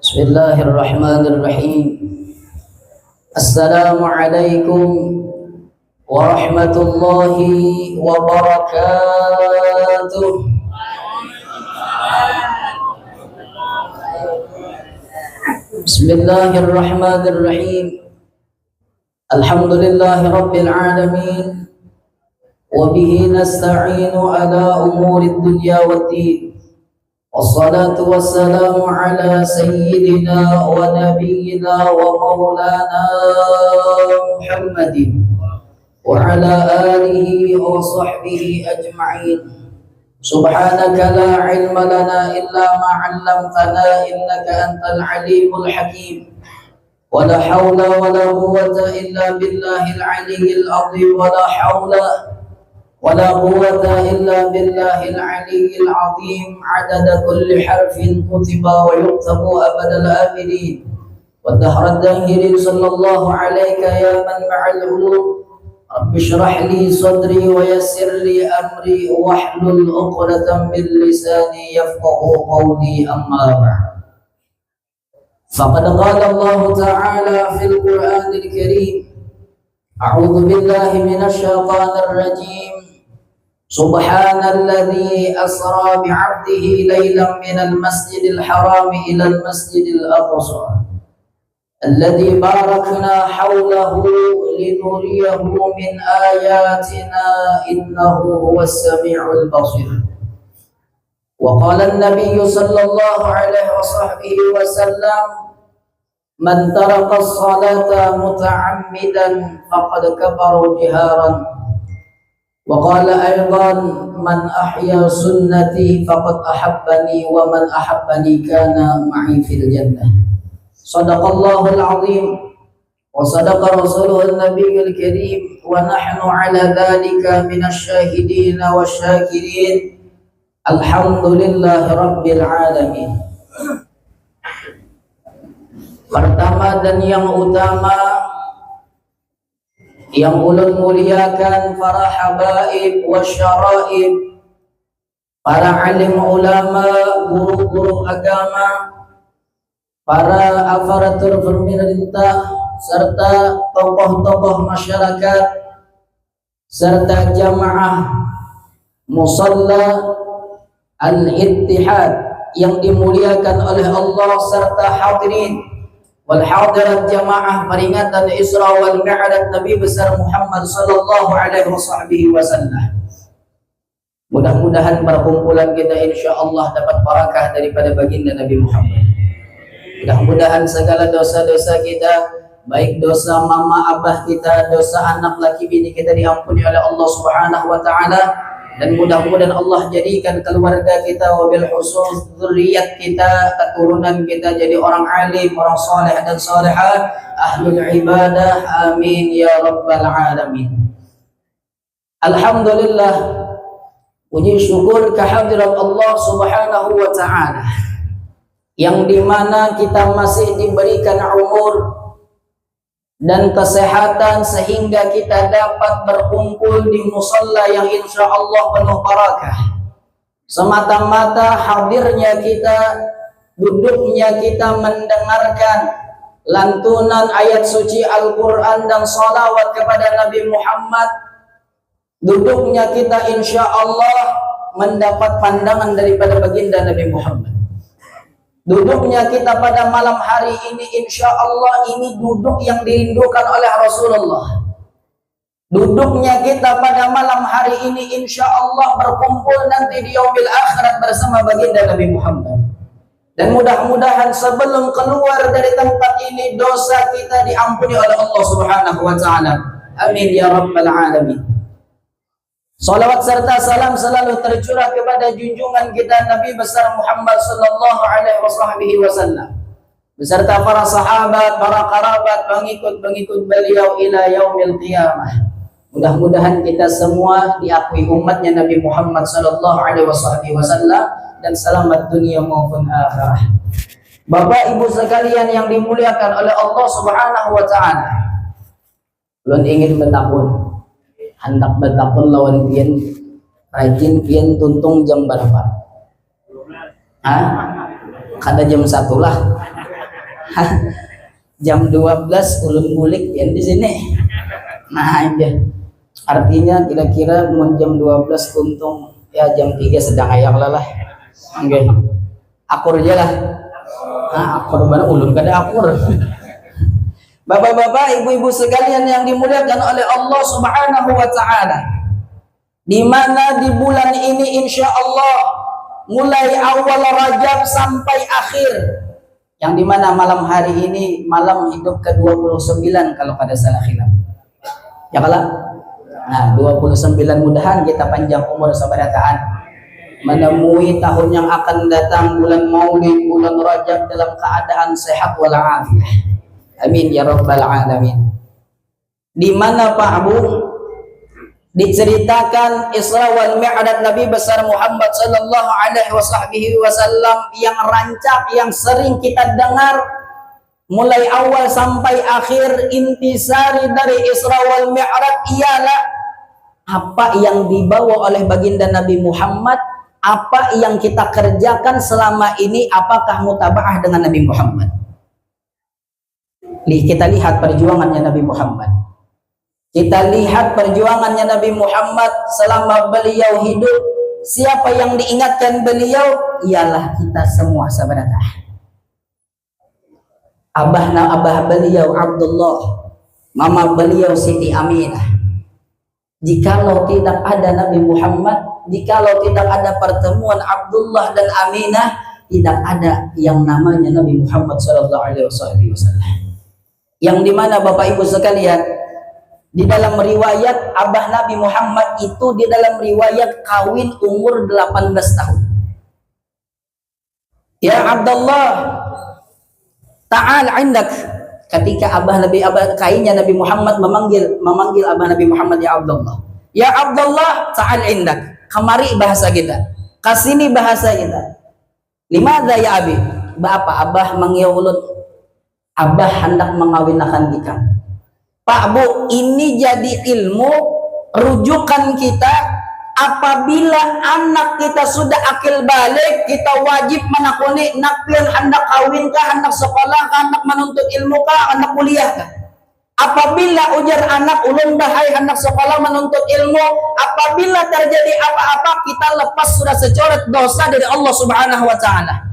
Bismillahirrahmanirrahim. Assalamualaikum warahmatullahi wabarakatuh. Bismillahirrahmanirrahim. Alhamdulillahi rabbil alamin. Wa bihi nasta'inu ala umuri dunya waddin. Wassalatu wassalamu ala sayyidina wa nabiyyina wa maulana Muhammadin wa ala alihi wa sahbihi ajma'in. Subhanaka la ilma lana illa ma 'allamtana innaka antal alimul hakim. Wa la hawla wa la quwwata illa billahil aliyyil azim. Wa la hawla ولا قوة إلا بالله العلي العظيم عدد كل حرف كتب ويكتب أبد الآبدين والدهر الداهر صلى الله عليك يا من مع العلوم رب اشرح لي صدري ويسر لي أمري واحلل عقدة من لساني يفقه قولي أما بعد فقد قال الله تعالى في القرآن الكريم أعوذ بالله من الشيطان الرجيم سبحان الذي أسرى بعبده ليلا من المسجد الحرام إلى المسجد الأقصى الذي باركنا حوله لنريه من آياتنا إنه هو السميع البصير. وقال النبي صلى الله عليه وصحبه وسلم من ترك الصلاة متعمدا فقد كفر جهارا. وقال أيضا من أحيا سنتي فقد أحبني ومن أحبني كان معي في الجنة. صدق الله العظيم وصدق رسوله النبي الكريم ونحن على ذلك من الشاهدين والشاكرين. الحمد لله رب العالمين. Pertama dan yang utama yang ulun muliakan para habaib wasyaraib, para alim ulama, guru-guru agama, para aparatur pemerintah, serta tokoh-tokoh masyarakat, serta jamaah musalla al-ittihad yang dimuliakan oleh Allah, serta hadirin wal hadirat jamaah peringatan Isra wal Mi'raj Nabi besar Muhammad sallallahu alaihi wasallam. Mudah-mudahan perkumpulan kita insyaallah dapat barakah daripada baginda Nabi Muhammad. Mudah-mudahan segala dosa-dosa kita, baik dosa mama abah kita, dosa anak laki bini kita diampuni oleh Allah Subhanahu wa taala. Dan mudah-mudahan Allah jadikan keluarga kita wabil khusus zuriat kita, keturunan kita jadi orang alim, orang saleh dan salihah, ahlul ibadah, amin ya rabbal alamin. Alhamdulillah, puji syukur kehadirat Allah Subhanahu wa taala yang dimana kita masih diberikan umur dan kesehatan sehingga kita dapat berkumpul di musalla yang insya Allah penuh barakah. Semata-mata hadirnya kita, duduknya kita mendengarkan lantunan ayat suci Al-Quran dan salawat kepada Nabi Muhammad, duduknya kita insya Allah mendapat pandangan daripada baginda Nabi Muhammad. Duduknya kita pada malam hari ini insya Allah ini duduk yang dirindukan oleh Rasulullah. Duduknya kita pada malam hari ini insya Allah berkumpul nanti di yaumil akhirat bersama baginda Nabi Muhammad. Dan mudah-mudahan sebelum keluar dari tempat ini dosa kita diampuni oleh Allah Subhanahu wa taala. Amin ya rabbal alamin. Salawat serta salam selalu tercurah kepada junjungan kita Nabi besar Muhammad sallallahu alaihi wasallam beserta para sahabat, para kerabat, pengikut-pengikut beliau ila yaumil qiyamah. Mudah-mudahan kita semua diakui umatnya Nabi Muhammad sallallahu alaihi wasallam dan selamat dunia maupun akhirah. Bapak Ibu sekalian yang dimuliakan oleh Allah Subhanahu wa taala. Ulun ingin bertakun hendak bertakun lawan pian rajin pian tuntung jam berapa Hah? Kada jam 1 lah. Jam 12 ulun bulik yang di sini. Nah, ini artinya kira-kira mau jam 12 untung ya jam 3 sedang ayang lah. Oke. Akur aja lah. Akur mana ulun kada akur. Bapak-bapak, ibu-ibu sekalian yang dimuliakan oleh Allah Subhanahu wa taala. Di mana di bulan ini insya Allah mulai awal Rajab sampai akhir, yang dimana malam hari ini malam hidup ke-29 kalau kada salah khilaf. Ya kalah? Nah, 29 mudahan kita panjang umur sabarataan menemui tahun yang akan datang bulan Maulid, bulan Rajab dalam keadaan sehat walafiat. Amin ya rabbal alamin. Di mana Pak Abu diceritakan Isra wal Mi'raj Nabi besar Muhammad sallallahu alaihi wasallam yang rancak, yang sering kita dengar mulai awal sampai akhir. Intisari dari Isra wal Mi'raj ialah apa yang dibawa oleh baginda Nabi Muhammad, apa yang kita kerjakan selama ini, apakah mutabaah dengan Nabi Muhammad. Kita lihat perjuangannya Nabi Muhammad. Kita lihat perjuangannya Nabi Muhammad selama beliau hidup. Siapa yang diingatkan beliau? Ialah kita semua sahabat. Abah beliau Abdullah, mama beliau Siti Aminah. Jikalau tidak ada Nabi Muhammad, jikalau tidak ada pertemuan Abdullah dan Aminah, tidak ada yang namanya Nabi Muhammad sallallahu alaihi wasallam. Yang dimana Bapak Ibu sekalian, di dalam riwayat abah Nabi Muhammad itu di dalam riwayat kawin umur 18 tahun. Ya Abdullah, ta'al indak. Ketika kainnya Nabi Muhammad memanggil abah Nabi Muhammad, ya Abdullah. Ya Abdullah, ta'al indak. Kemari bahasa kita. Kasini bahasa kita. Limadha ya abi? Apa abah manggil abah hendak mengawinkan kita. Pak Bu, ini jadi ilmu rujukan kita. Apabila anak kita sudah akil balik, kita wajib menakuni nak pian hendak kawin kah, hendak sekolah kah, hendak menuntut ilmu kah, hendak kuliah kah. Apabila ujar anak ulun bahai hendak sekolah menuntut ilmu, apabila terjadi apa-apa kita lepas sudah secoret dosa dari Allah Subhanahu wa taala.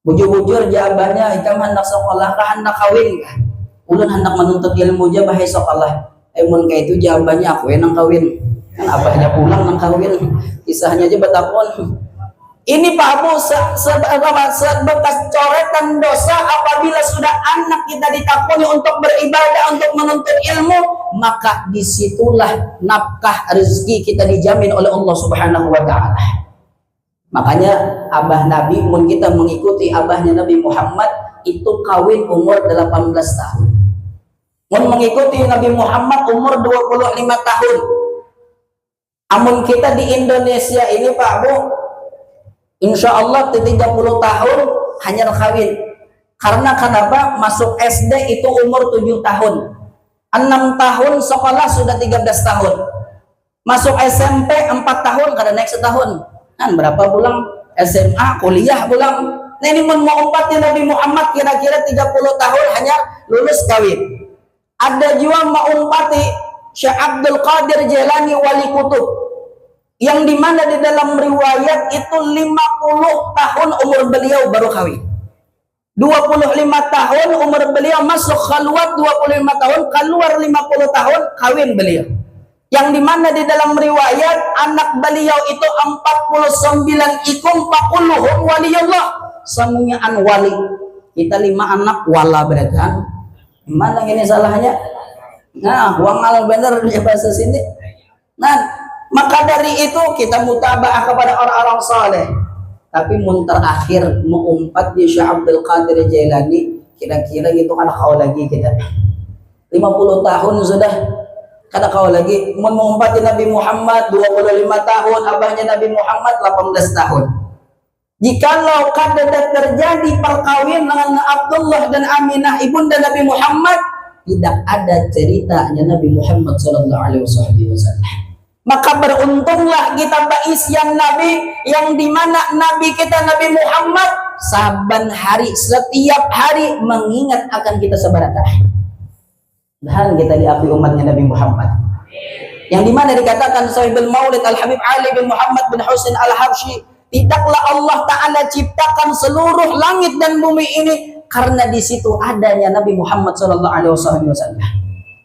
Bujur-bujur jawabannya, ikam hendak sekolah kah, hendak kawin kah? Ulun hendak menuntut ilmu aja bahaya sekolah. Mun kayak itu jawabannya aku yang kawin. Kan abahnya pulang nang kawin. Kisahnya aja betakon. Ini Pak Abu sebekas coretan dosa apabila sudah anak kita ditakuni untuk beribadah, untuk menuntut ilmu, maka disitulah nafkah rezeki kita dijamin oleh Allah Subhanahu wa taala. Makanya abah Nabi, mun kita mengikuti abahnya Nabi Muhammad, itu kawin umur 18 tahun. Mun mengikuti Nabi Muhammad umur 25 tahun. Amun kita di Indonesia ini Pak Bu, insya Allah 30 tahun hanya kawin. Karena kenapa? Masuk SD itu umur 7 tahun. 6 tahun sekolah sudah 13 tahun. Masuk SMP 4 tahun, kada naik setahun. Kan berapa bulan SMA, kuliah bulan. Nah ini mau umpatnya Nabi Muhammad kira-kira 30 tahun hanya lulus kawin. Ada juga mau umpati Syekh Abdul Qadir Jailani wali kutub, yang dimana di dalam riwayat itu 50 tahun umur beliau baru kawin. 25 tahun umur beliau masuk khalwat, 25 tahun keluar, 50 tahun kawin beliau. Yang dimana di dalam riwayat anak beliau itu 49 ikum faqulluhum waliyullah, semuanya an wali. Kita 5 anak wala berarti kan. Mana ini salahnya? Nah, wangal bener ya bahasa sini. Nah, maka dari itu kita mutabaah kepada orang-orang saleh. Tapi mun terakhir mengumpat di Syekh Abdul Qadir Jailani, kira-kira gitu kan kau lagi kita 50 tahun sudah. Kada kau lagi mengumpat di Nabi Muhammad 25 tahun, abahnya Nabi Muhammad 18 tahun. Jikalau kada terjadi perkawinan dengan Abdullah dan Aminah ibunda Nabi Muhammad, tidak ada ceritanya Nabi Muhammad sallallahu alaihi wasallam. Maka beruntunglah kita yang Nabi, yang dimana Nabi kita Nabi Muhammad saban hari, setiap hari mengingat akan kita sebarata. Dan kita diakui umatnya Nabi Muhammad. Yang dimana dikatakan Sahibul Maulid Al-Habib Ali bin Muhammad bin Husain Al-Habsyi, tidaklah Allah Ta'ala ciptakan seluruh langit dan bumi ini karena di situ adanya Nabi Muhammad SAW.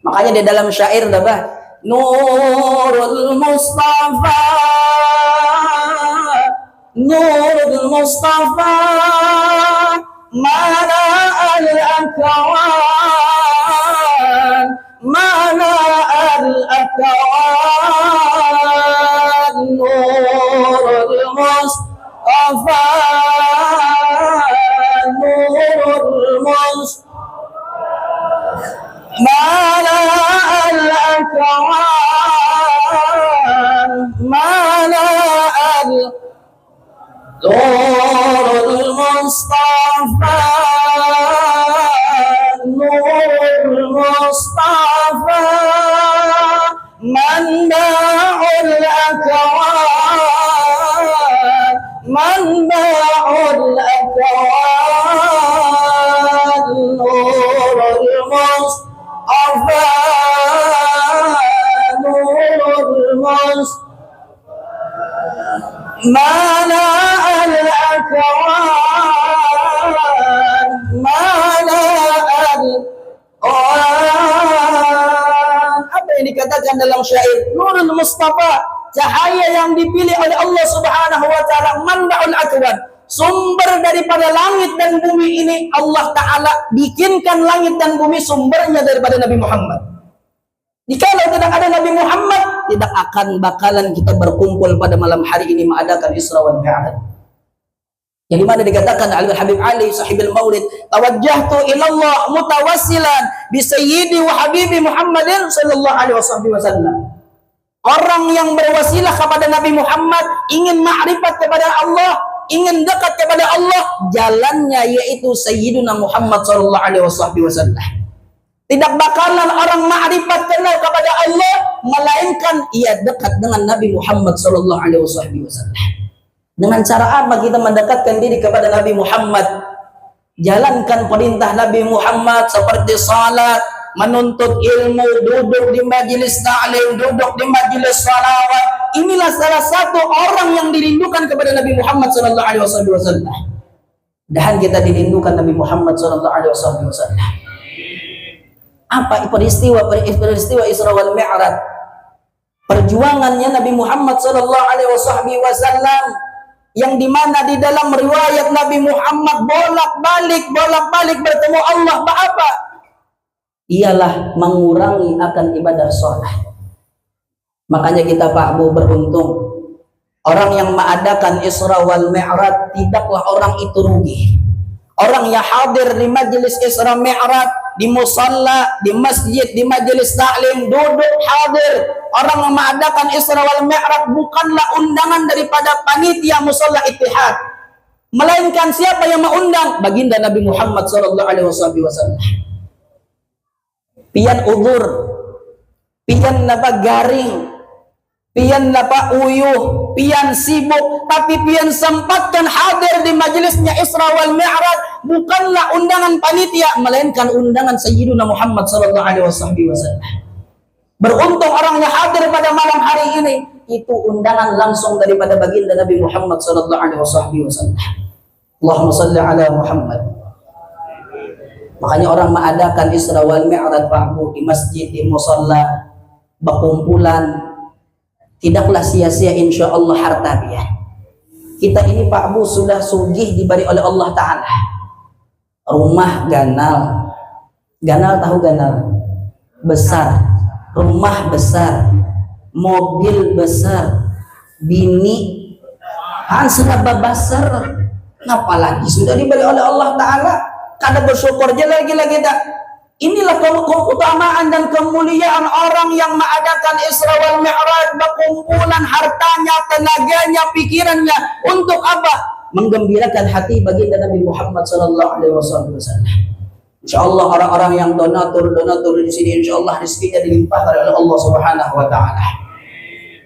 Makanya di dalam syair apa? Nurul Mustafa, Nurul Mustafa, mana al-akawan, mana al-akawan, Nurul Mustafa, Nurul Mustafa, mana al-akawan, mana Nurul Mustafa, Nurul Mustafa, manba'ul akawan, manba'ul akawan, Nurul Mustafa, Nurul Mustafa, mana al-akawan, mana al-akawan. Apa yang dikatakan dalam syair? Nurul Mustafa, cahaya yang dipilih oleh Allah Subhanahu wa Ta'ala, manba'ul akwan, sumber daripada langit dan bumi ini. Allah Ta'ala bikinkan langit dan bumi sumbernya daripada Nabi Muhammad. Jikalau tidak ada Nabi Muhammad, tidak akan bakalan kita berkumpul pada malam hari ini mengadakan Isra wal Mi'raj. Yang dimana dikatakan Al-Habib Ali Sahibul Maulid, tawajjahtu ilallah mutawassilan bi sayyidi wa habibi Muhammadin sallallahu alaihi wasallam. Orang yang berwasilah kepada Nabi Muhammad, ingin ma'rifat kepada Allah, ingin dekat kepada Allah, jalannya yaitu Sayyiduna Muhammad sallallahu alaihi wasallam. Tidak bakalan orang ma'rifat kenal kepada Allah melainkan ia dekat dengan Nabi Muhammad sallallahu alaihi wasallam. Dengan cara apa kita mendekatkan diri kepada Nabi Muhammad? Jalankan perintah Nabi Muhammad seperti salat, menuntut ilmu, duduk di majelis ta'lim, duduk di majelis salawat. Inilah salah satu orang yang dirindukan kepada Nabi Muhammad sallallahu alaihi wasallam. Dan kita dirindukan Nabi Muhammad sallallahu alaihi wasallam. Apa peristiwa Isra wal Mi'raj? Perjuangannya Nabi Muhammad sallallahu alaihi wasallam, yang dimana di dalam riwayat Nabi Muhammad bolak-balik bertemu Allah. Apa? Ialah mengurangi akan ibadah sholat. Makanya kita Pak Bu beruntung, orang yang mengadakan Isra wal Mi'raj tidaklah orang itu rugi. Orang yang hadir di majelis Isra Mi'raj, di musalla, di masjid, di majelis taklim, duduk hadir. Orang yang mengadakan Isra wal Mi'raj bukanlah undangan daripada panitia musalla Ittihad, melainkan siapa yang mengundang? Baginda Nabi Muhammad sallallahu alaihi wasallam. Pian udur, pian napa garing, pian napa uyuh, pian sibuk, tapi pian sempatkan hadir di majelisnya Isra wal Mi'raj bukanlah undangan panitia, melainkan undangan Sayyiduna Muhammad sallallahu alaihi wasallam. Beruntung orang yang hadir pada malam hari ini, itu undangan langsung daripada baginda Nabi Muhammad sallallahu alaihi wasallam. Allahumma salli ala Muhammad. Makanya orang mengadakan Isra wal Mi'raj Pak Bu, di masjid, di musalla, berkumpulan, tidaklah sia-sia insyaallah harta dia. Kita ini Pak Bu sudah sugih diberi oleh Allah Ta'ala. Rumah ganal, ganal tahu ganal? Besar, rumah besar, mobil besar, bini serba besar, apalagi sudah diberi oleh Allah Ta'ala. Kada bersyukur je lagi kita. Inilah keutamaan dan kemuliaan orang yang mengadakan Isra wal Mi'raj, berkumpulan hartanya, tenaganya, pikirannya untuk apa? Menggembirakan hati baginda Nabi Muhammad sallallahu alaihi wasallam. Insyaallah orang-orang yang donatur di sini insyaallah rezekinya dilimpahkan oleh Allah Subhanahu wa taala.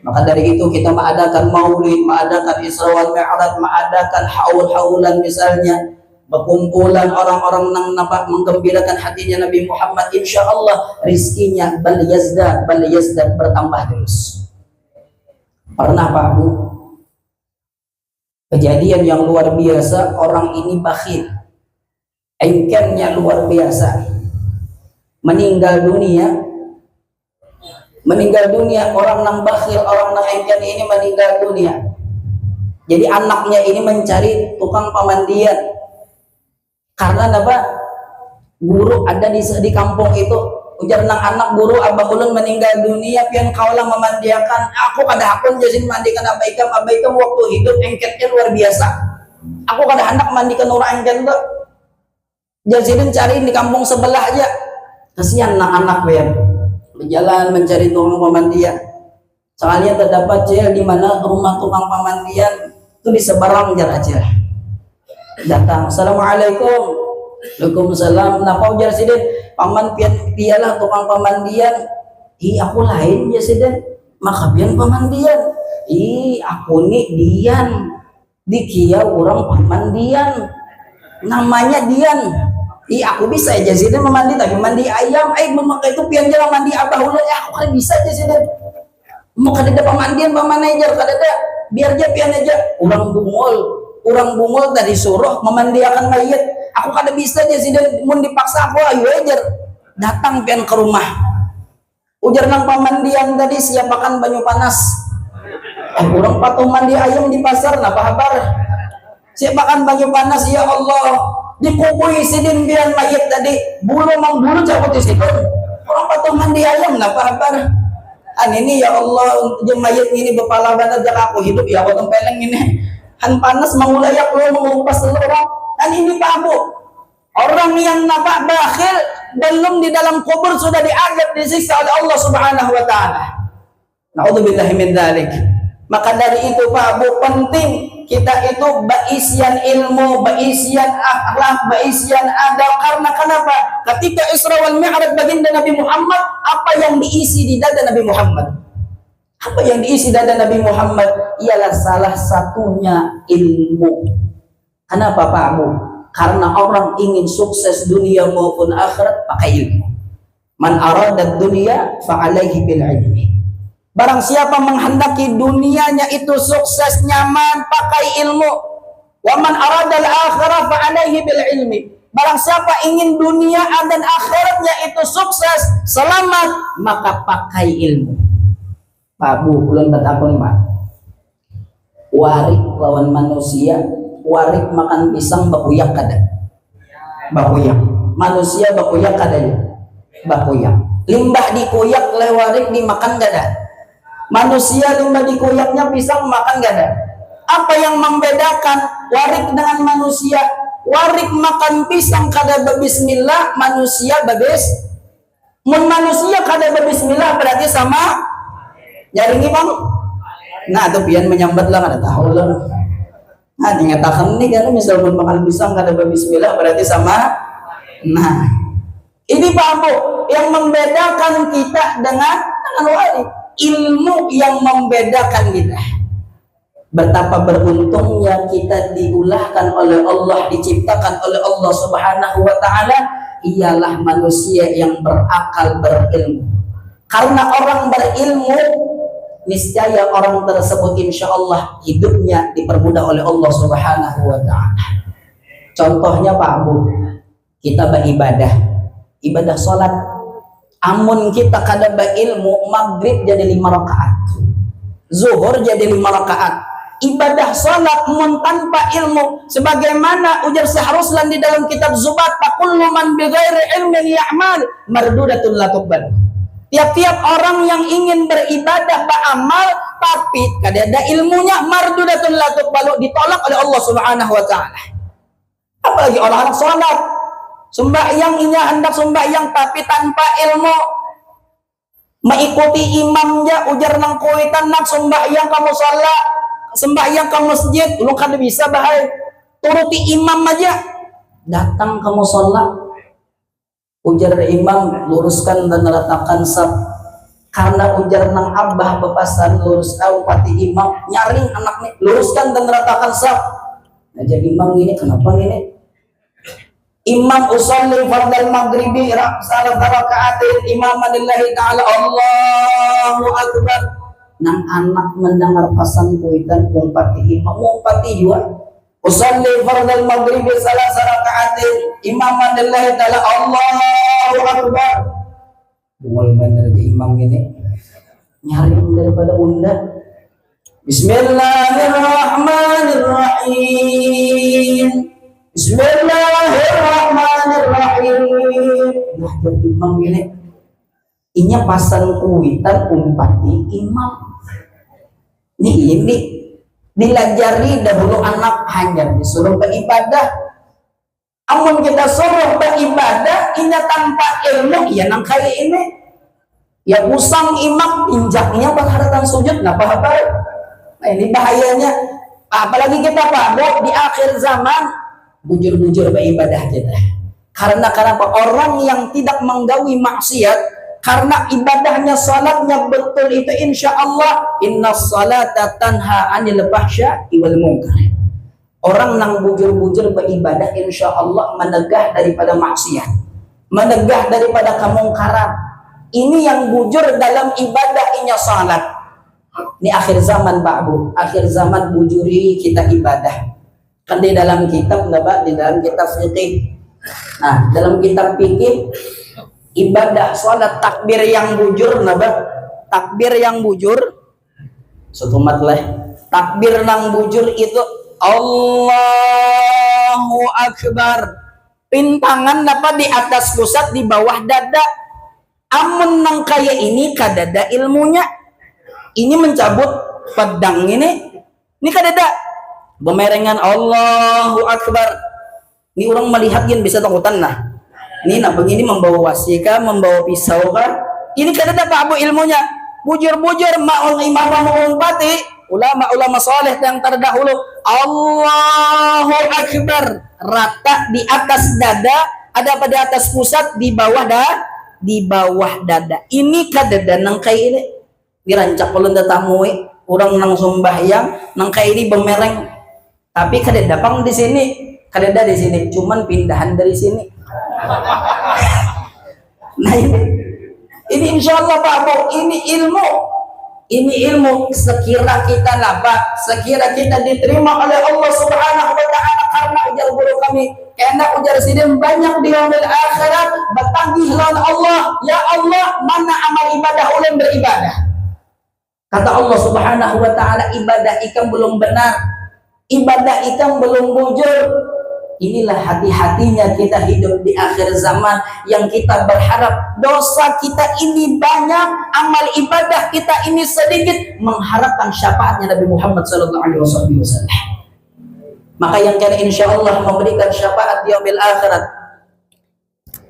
Maka dari itu kita mengadakan maulid, mengadakan Isra wal Mi'raj, mengadakan haul-haulan misalnya, berkumpulan orang-orang yang nampak menggembirakan hatinya Nabi Muhammad, insya Allah rizkinya bal yazdad bertambah terus. Pernah Pak Bu, kejadian yang luar biasa, orang ini bakhil, engkennya luar biasa, meninggal dunia, orang yang bakhil, orang yang engken ini meninggal dunia. Jadi anaknya ini mencari tukang pemandian, karena apa? Guru ada di kampung itu, ujar nang anak guru abah ulun meninggal dunia, pian kaulah memandiakan, aku kada hakun jasin mandikan abah ikam waktu hidup engkennya luar biasa, aku kada hendak mandikan orang engken tuh, jasin cari di kampung sebelah aja, kasihan anak pian berjalan mencari tukang pemandian. Sekalian terdapat cil di mana rumah tukang pemandian itu di seberang jarak cil. Datang, assalamualaikum, waalaikumsalam. Napa ujar sidin, paman pialah tukang pemandian. Aku lain ya sidin, maka pian pemandian. Aku nih Dian, dikia orang pemandian, namanya Dian. Aku bisa aja sih memandi, tapi mandi ayam, memakai itu pian jalan mandi abah ulah, aku kan bisa aja sih mau kada ada pemandian pamanajer kada ada, biar aja pian aja orang bungol tadi suruh memandiakan mayat, aku kada bisa aja sih mau dipaksa aku ayo aja datang pian ke rumah, ujar nang pemandian tadi siapakan banyu panas, orang patuh mandi ayam di pasar, napa kabar siapakan banyu panas, ya Allah dikubui sidin biar mayat tadi bulu cabut di situ, orang patuh mandi ayam napa kabar ini, ya Allah jeung mayat ini bepala banget jak aku hidup ya aku tempeleng ini han panas mengulayak lu mengupas orang dan ini Pak Bu, orang yang napa bakhil belum di dalam kubur sudah diazab disiksa oleh Allah Subhanahu wa taala. Naudzubillahi min dzalik. Maka dari itu Pak Bu, penting kita itu berisian ilmu, berisian akhlak, berisian adab. Karena kenapa? Ketika Isra wal Mi'raj baginda Nabi Muhammad, apa yang diisi di dada Nabi Muhammad? Apa yang diisi dada Nabi Muhammad? Ialah salah satunya ilmu. Kenapa Pak Bu? Karena orang ingin sukses dunia maupun akhirat pakai ilmu. Man arada dunia fa'alaihi bil ilmi. Barang siapa menghendaki dunianya itu sukses nyaman pakai ilmu. Wa man aradal akhirah fa alaihi bil ilmi. Barang siapa ingin dunia dan akhiratnya itu sukses selamat maka pakai ilmu. Pak Bu, ulun bertakun Pak. Warik lawan manusia, warik makan pisang bakuyak kada. Bakuyak. Manusia bakuyak kada. Bakuyak. Limbah dikuyak lewarik dimakan kada. Manusia limbah dikuyaknya pisang makan gak ada. Apa yang membedakan warik dengan manusia? Warik makan pisang kada berbismillah, manusia babes. Mun manusia kada berbismillah berarti sama jaringi Bang. Nah itu pian menyambat lah kada tahu lah. Nah dingatakan nih kan misal mun makan pisang kada berbismillah berarti sama. Nah ini Pak Bu yang membedakan kita dengan warik. Ilmu yang membedakan kita. Betapa beruntungnya kita diulahkan oleh Allah, diciptakan oleh Allah Subhanahu wa taala, ialah manusia yang berakal, berilmu. Karena orang berilmu, niscaya orang tersebut insya Allah hidupnya dipermudah oleh Allah Subhanahu wa taala. Contohnya Pak Bu, kita beribadah, ibadah sholat. Amun kita kada berilmu, maghrib jadi 5 rakaat, zuhur jadi 5 rakaat. Ibadah salat mun tanpa ilmu, sebagaimana ujar seharusnya di dalam kitab Zubat, kullu man bighairi ilmin ya'mal mardudatun la tuqbal. Tiap-tiap orang yang ingin beribadah, beramal tapi kada ada ilmunya, mardudatun la tuqbal, ditolak oleh Allah Subhanahu wa taala. Apalagi orang salat sembahyang ini hendak sembahyang tapi tanpa ilmu, mengikuti imamnya ujar nang kuitan nak sembahyang kamu salat, sembahyang ke masjid lu kan bisa bahaya, turuti imam aja, datang kamu salat ujar imam luruskan dan letakkan saf, karena ujar nang abah bepasan lurus tahu pati imam nyaring anak nih luruskan dan ratakan saf. Nah jadi imam ini kenapa ini imam usolli fardal maghribi salat rakaatin imaman lillahi ta'ala Allahu akbar nang anak mendengar pasan kuitan kumpati imam kumpati juga usolli fardal maghribi salat rakaatin imaman lillahi ta'ala Allahu akbar. Mulai bener di imam ini nyari daripada undang. Bismillahirrahmanirrahim. Bismillahirrahmanirrahim. Nah jadi imam ini inya pasan kuitan umpati imam. Ini dilajari dahulu anak hanya disuruh beribadah. Amun kita suruh beribadah ini tanpa ilmu ya nang kayak ini ya usang imam injaknya berharatan sujud nggak apa-apa. Nah ini bahayanya apalagi kita Pak di akhir zaman bujur-bujur beribadah kita karena apa orang yang tidak menggawi maksiat karena ibadahnya salatnya betul itu insya Allah inna salata tanha anil fahsya'i wal munkar. Orang nang bujur-bujur beribadah insya Allah menegah daripada maksiat, menegah daripada kemungkaran. Ini yang bujur dalam ibadah inya salat. Ini akhir zaman Pak Bu, akhir zaman bujuri kita ibadah. Kan di dalam kitab Pak, di dalam kitab fikih. Nah, dalam kitab fikih ibadah salat takbir yang bujur Pak, takbir yang bujur setumat lah. Takbir nang bujur itu Allahu Akbar. Pintangan dapat di atas pusat di bawah dada. Amun nang kaya ini kadada ilmunya. Ini mencabut pedang ini kadada. Bemerengan Allahu Akbar. Ini orang melihat yang bisa takutan nah. Ini nak begini membawa wasika, membawa pisau kan. Ini kadada Pak Abu ilmunya. Bujur-bujur ma'ul imam pati. Ulama-ulama soleh yang terdahulu Allahu Akbar rata di atas dada ada pada atas pusat di bawah dada ini kadada nang kayak ini dirancak ulun tatamui orang nang sembahyang nang kayak ini bemereng tapi kadada pang di sini kadada di sini cuman pindahan dari sini. Nah ini insya Allah Pak Bu ini ilmu sekira kita labat, sekira kita diterima oleh Allah Subhanahu wa taala karena ujar guru kami, karena ujar sidin banyak di yaumil akhirat bertagih lawan Allah, ya Allah, mana amal ibadah ulun beribadah. Kata Allah Subhanahu wa taala, ibadah ikam belum benar, ibadah ikam belum bujur. Inilah hati-hatinya kita hidup di akhir zaman yang kita berharap dosa kita ini banyak, amal ibadah kita ini sedikit, mengharapkan syafaatnya Nabi Muhammad SAW. Maka yang kena insya Allah memberikan syafaat di yaumil akhirat.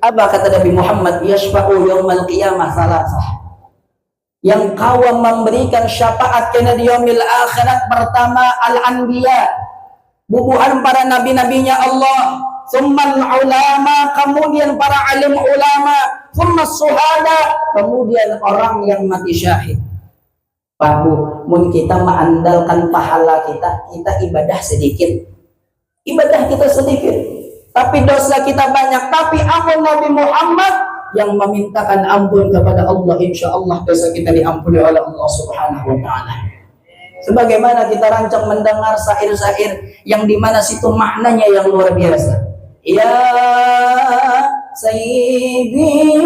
Apa kata Nabi Muhammad? Yashfa'u yaumal qiyamah salasah. Yang kawam memberikan syafaat kena di yaumil akhirat pertama al-anbiya. Bubuhan para nabi-nabinya Allah, summal ulama, kemudian para alim ulama, summas suhada, kemudian orang yang mati syahid. Bahu, mun kita mengandalkan pahala kita ibadah sedikit. Ibadah kita sedikit, tapi dosa kita banyak. Tapi ampun Nabi Muhammad yang memintakan ampun kepada Allah, insya Allah dosa kita diampuni oleh Allah Subhanahu wa taala. Sebagaimana kita rancang mendengar syair-syair yang dimana situ maknanya yang luar biasa. Ya Sayyidi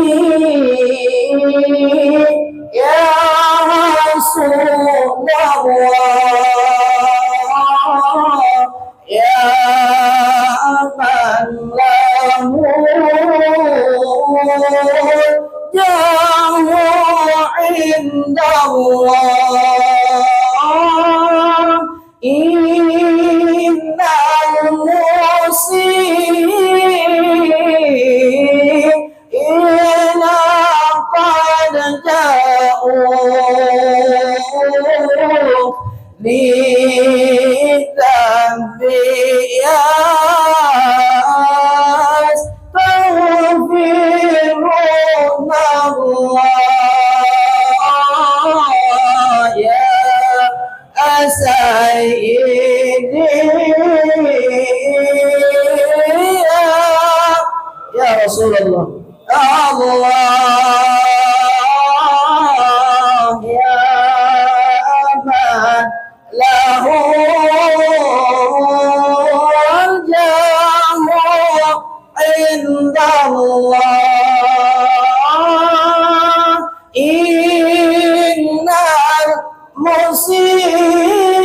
Ya Rasulullah Ya man lahu jahu indallah innal muslimina qad ja'u li tabbiyas taghfiruna Allah sayyidi ya Rasulullah. Allah ya man lahu al-jamu indallah innal musiina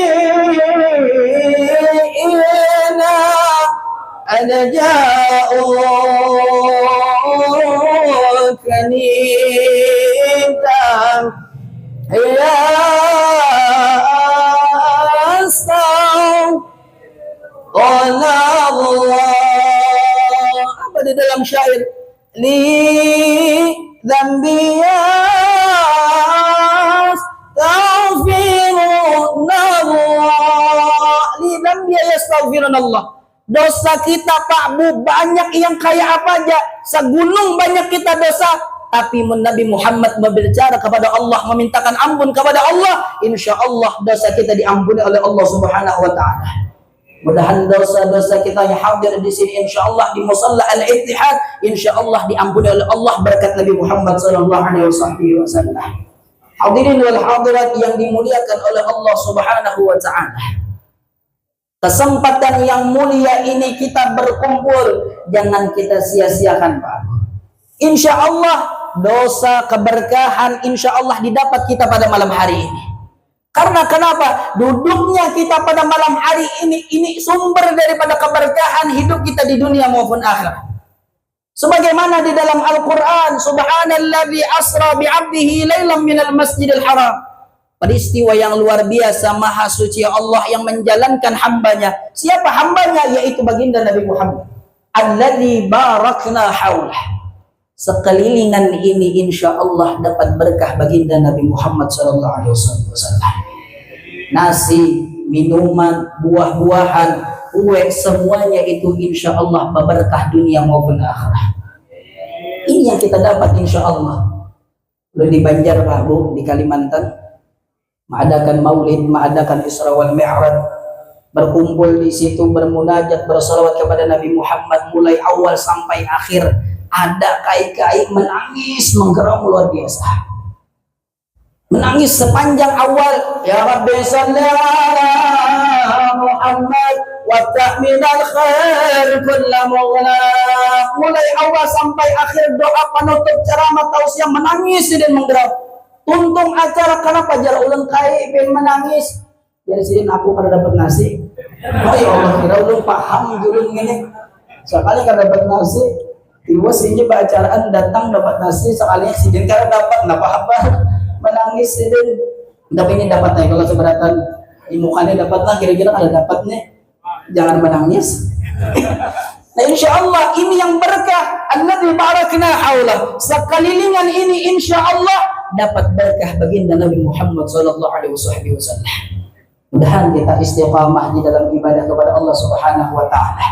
adja'u kanidam ya Allah. Apa di dalam syair? Li dzambiyas taghfirunallah. Li dzambiyas taghfirunallah. Dosa kita Pak Bu banyak yang kayak apa aja, segunung banyak kita dosa, tapi Nabi Muhammad berbicara kepada Allah, memintakan ampun kepada Allah, insya Allah dosa kita diampuni oleh Allah Subhanahu wa Ta'ala. Mudahan dosa-dosa kita yang hadir di sini insya Allah di Musalla Al-Ittihad insya Allah diampuni oleh Allah berkat Nabi Muhammad sallallahu alaihi wasallam. Hadirin wal hadirat yang dimuliakan oleh Allah Subhanahu wa Ta'ala. Kesempatan yang mulia ini kita berkumpul, jangan kita sia-siakan Pak. Insya Allah dosa keberkahan insya Allah didapat kita pada malam hari ini. Karena kenapa? Duduknya kita pada malam hari ini sumber daripada keberkahan hidup kita di dunia maupun akhirat. Sebagaimana di dalam Al-Quran, Subhanalladzi asra bi'abdihi laylan minal masjidil haram. Peristiwa yang luar biasa, maha suci Allah yang menjalankan hambanya. Siapa hambanya? Yaitu baginda Nabi Muhammad. Alladzi barakna haulah. Sekelilingan ini insya Allah dapat berkah baginda Nabi Muhammad SAW. Nasi, minuman, buah-buahan, kue, semuanya itu insya Allah berkah dunia maupun akhirat. Ini yang kita dapat insya Allah. Lalu di Banjar Pak Bu, di Kalimantan, mengadakan maulid, mengadakan Isra wal Mi'raj, berkumpul di situ, bermunajat, bersalawat kepada Nabi Muhammad mulai awal sampai akhir. Ada kai-kai menangis menggeram luar biasa, menangis sepanjang awal. Ya Rabbi salli ala Muhammad wa tahminal khair kulla mughlaq. Mulai awal sampai akhir doa penutup ceramah tausiah menangis dan menggeram. Untung acara kenapa jar ulang kai pengen menangis. Jadi sidin aku kada dapat nasi. Oh ya Allah kira ulun paham julun ngene. Sekali kada dapat nasi, tiba sidin acaraan datang dapat nasi, sekali sidin kada dapat apa menangis sidin. Tapi ini dapat nih kalau seberatan mukanya dapat lah kira-kira kada dapat nih. Jangan menangis. Nah insya Allah ini yang berkah. Alladzi barakna haulah. Sekelilingan ini insya Allah dapat berkah baginda Nabi Muhammad sallallahu alaihi wasallam. Mudahan kita istiqamah di dalam ibadah kepada Allah Subhanahu wa Ta'ala.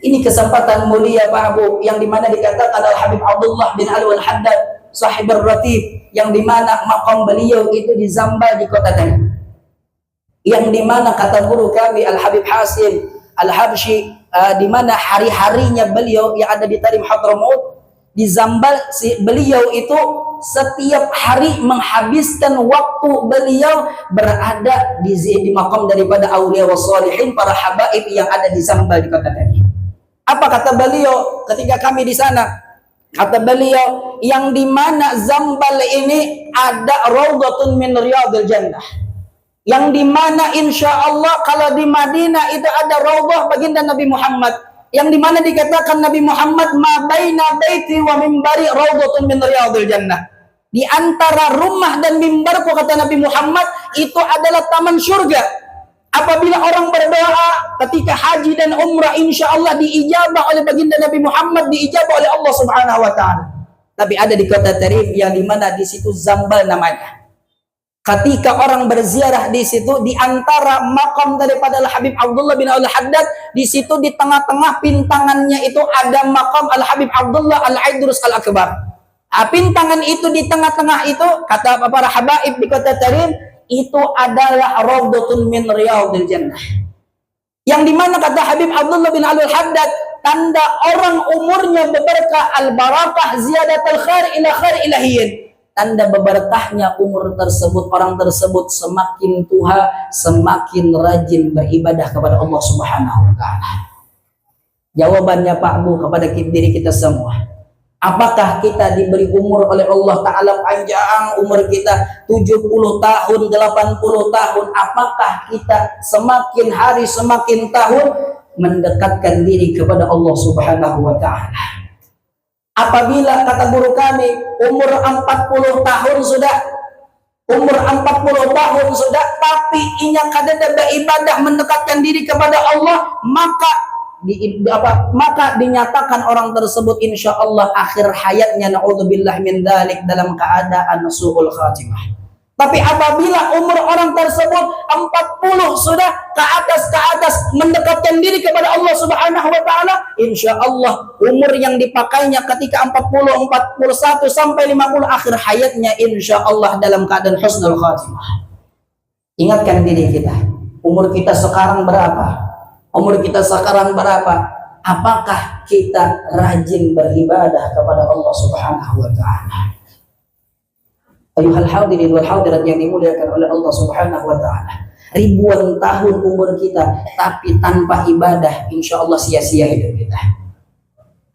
Ini kesempatan mulia Pak Abu yang dimana dikatakan Al-Habib Abdullah bin Alwi Al-Haddad sahib Ar-Ratib, yang dimana makam beliau itu di Zambal di kota Tani, yang dimana kata guru kami Al-Habib Hasim Al-Habsyi, dimana hari-harinya beliau yang ada di Tarim Hadramaut di Zambal, beliau itu setiap hari menghabiskan waktu beliau berada di makam daripada aulia wassalihin, para habaib yang ada di Zambal di kota Tani. Apa kata beliau ketika kami di sana? Kata beliau yang dimana Zambal ini ada raudhatun min riyadil jannah, yang dimana insya Allah kalau di Madinah itu ada raudhah baginda Nabi Muhammad, yang dimana dikatakan Nabi Muhammad ma baina baiti wa mimbari raudhatun min riyadil jannah. Di antara rumah dan mimbarku kata Nabi Muhammad itu adalah taman surga. Apabila orang berdoa ketika haji dan umrah insya Allah diijabah oleh baginda Nabi Muhammad, diijabah oleh Allah Subhanahu wa Ta'ala. Tapi ada di kota Tarim yang dimana di situ Zambal namanya. Ketika orang berziarah di situ, di antara makam daripada Al-Habib Abdullah bin Al-Haddad, di situ di tengah-tengah pintangannya itu ada makam Al-Habib Abdullah Al-Aidrus Al-Akbar. Pintangan itu di tengah-tengah itu, kata para habaib di kota Tarim, itu adalah raudhatun min riyadil jannah. Yang dimana kata Habib Abdullah bin Alwi Haddad, tanda orang umurnya berberkah al-barakah ziyadatul khair ila khair ilahiyin. Tanda berberkahnya umur tersebut, orang tersebut semakin tua, semakin rajin beribadah kepada Allah Subhanahu wa taala. Jawabannya Pak Bu kepada diri kita semua. Apakah kita diberi umur oleh Allah Ta'ala panjang, umur kita 70 tahun, 80 tahun, apakah kita semakin hari semakin tahun mendekatkan diri kepada Allah Subhanahu wa Ta'ala? Apabila kata guru kami umur 40 tahun sudah, umur 40 tahun sudah, tapi ingat kadang beribadah mendekatkan diri kepada Allah, maka dinyatakan orang tersebut insya Allah akhir hayatnya naudzubillah min dzalik dalam keadaan su'ul khatimah. Tapi apabila umur orang tersebut 40 sudah ke atas mendekatkan diri kepada Allah Subhanahu wa taala, insya Allah umur yang dipakainya ketika 40, 41 sampai 50 akhir hayatnya insya Allah dalam keadaan husnul khatimah. Ingatkan diri kita, umur kita sekarang berapa? Umur kita sekarang berapa? Apakah kita rajin beribadah kepada Allah Subhanahu wa taala? Ayuhal hadirin wal hadirat yang dimuliakan oleh Allah Subhanahu wa taala. Ribuan tahun umur kita tapi tanpa ibadah, insya Allah sia-sia hidup kita.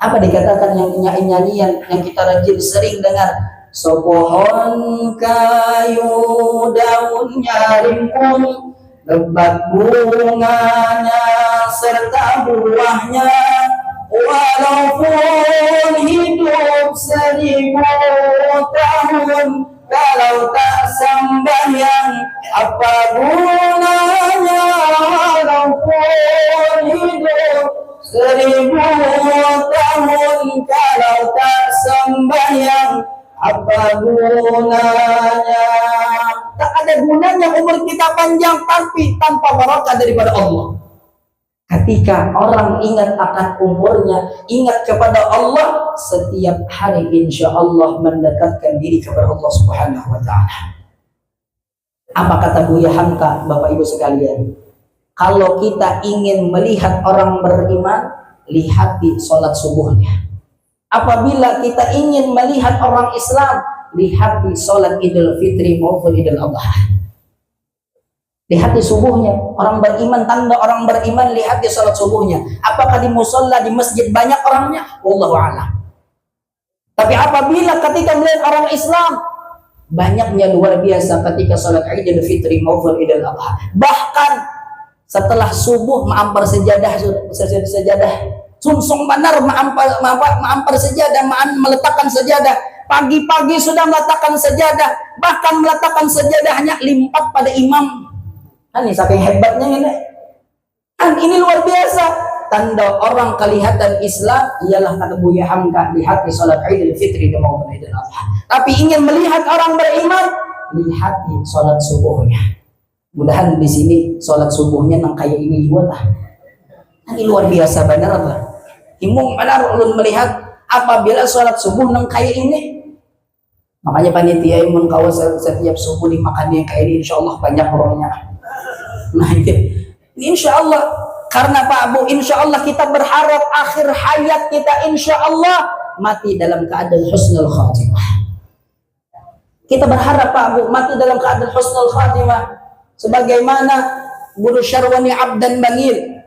Apa dikatakan yang nyanyian yang kita rajin sering dengar? Sepohon kayu daunnya rimbun, lebat bunganya serta buahnya, walaupun hidup 1000 tahun, kalau tak sembahyang apa gunanya? Walaupun hidup 1000 tahun, kalau tak sembahyang apa gunanya? Tak ada gunanya umur kita panjang tapi tanpa barakah daripada Allah. Ketika orang ingat akan umurnya, ingat kepada Allah, setiap hari insya Allah mendekatkan diri kepada Allah Subhanahu wa ta'ala. Apa kata Buya Hamka, Bapak Ibu sekalian? Kalau kita ingin melihat orang beriman, lihat di sholat subuhnya. Apabila kita ingin melihat orang Islam, lihat di sholat Idul Fitri maupun Idul Adha. Lihat di subuhnya, orang beriman, tanda orang beriman lihat di salat subuhnya. Apakah di musola, di masjid banyak orangnya? Wallahu a'lam. Tapi apabila ketika melihat orang Islam, banyaknya luar biasa ketika salat Idul Fitri maupun Idul Adha. Bahkan setelah subuh mengampar sejadah, sungsung benar mengampar sejadah, meletakkan sejadah. Pagi-pagi sudah meletakkan sejadah, bahkan meletakkan sejadahnya lipat pada imam. Ini saking hebatnya ini. Ini luar biasa. Tanda orang kelihatan Islam ialah kata Buya Hamka, lihat di salat Idul Fitri dan maupun Idul Adha. Tapi ingin melihat orang beriman, lihat di salat subuhnya. Mudahan di sini salat subuhnya nang kayak ini juga lah. Ini luar biasa benar lah. Imum benar ulun melihat apabila salat subuh nang kayak ini. Makanya panitia imun kawas setiap subuh dimakannya kayak ini, insya Allah banyak orangnya. Nah ini insya Allah, karena Pak Bu, insya Allah kita berharap akhir hayat kita insya Allah mati dalam keadaan husnul khatimah. Kita berharap Pak Bu mati dalam keadaan husnul khatimah, sebagaimana Guru Syarwani Abdan Bangil,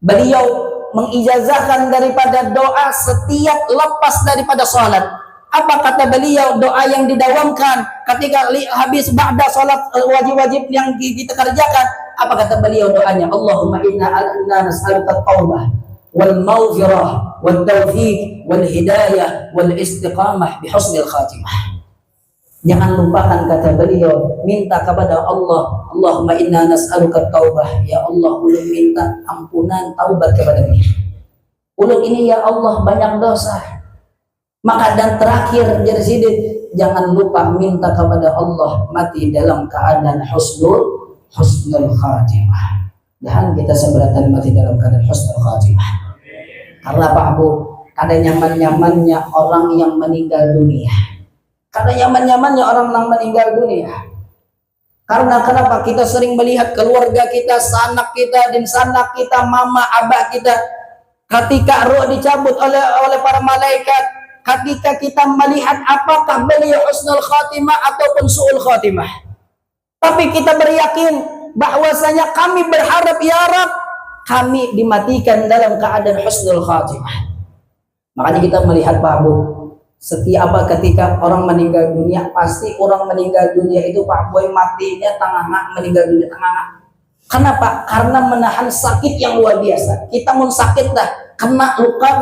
beliau mengijazahkan daripada doa setiap lepas daripada salat. Apa kata beliau doa yang didawamkan ketika habis ba'da salat wajib-wajib yang kita kerjakan? Apa kata beliau doanya? Allahumma inna nas'aluka at-taubah wal maghfirah wal taufiq wal hidayah wal istiqamah bi husnil khatimah. Jangan lupakan kata beliau, minta kepada Allah, Allahumma inna nas'aluka at-taubah, ya Allah ulun minta ampunan taubat kepada diri. Ulun ini ya Allah banyak dosa. Maka dan terakhir jadi sidin, jangan lupa minta kepada Allah mati dalam keadaan husnul khatimah. Dan kita seberatan mati dalam keadaan husnul khatimah. Karena Pak Bu, ada nyaman-nyamannya orang yang meninggal dunia. Karena nyaman-nyamannya orang yang meninggal dunia. Karena kenapa? Kita sering melihat keluarga kita, sanak kita, dan sanak kita, mama, abah kita, ketika roh dicabut oleh para malaikat, ketika kita melihat apakah beliau husnul khatimah ataupun su'ul khatimah. Tapi kita beryakin bahwasanya kami berharap ya Rab, kami dimatikan dalam keadaan husnul khatimah. Makanya kita melihat Pak Abu, setiap ketika orang meninggal dunia, pasti orang meninggal dunia itu Pak Boy matinya tengah-tengah, meninggal dunia tengah-tengah. Kenapa? Karena menahan sakit yang luar biasa. Kita mau sakit dah, kena luka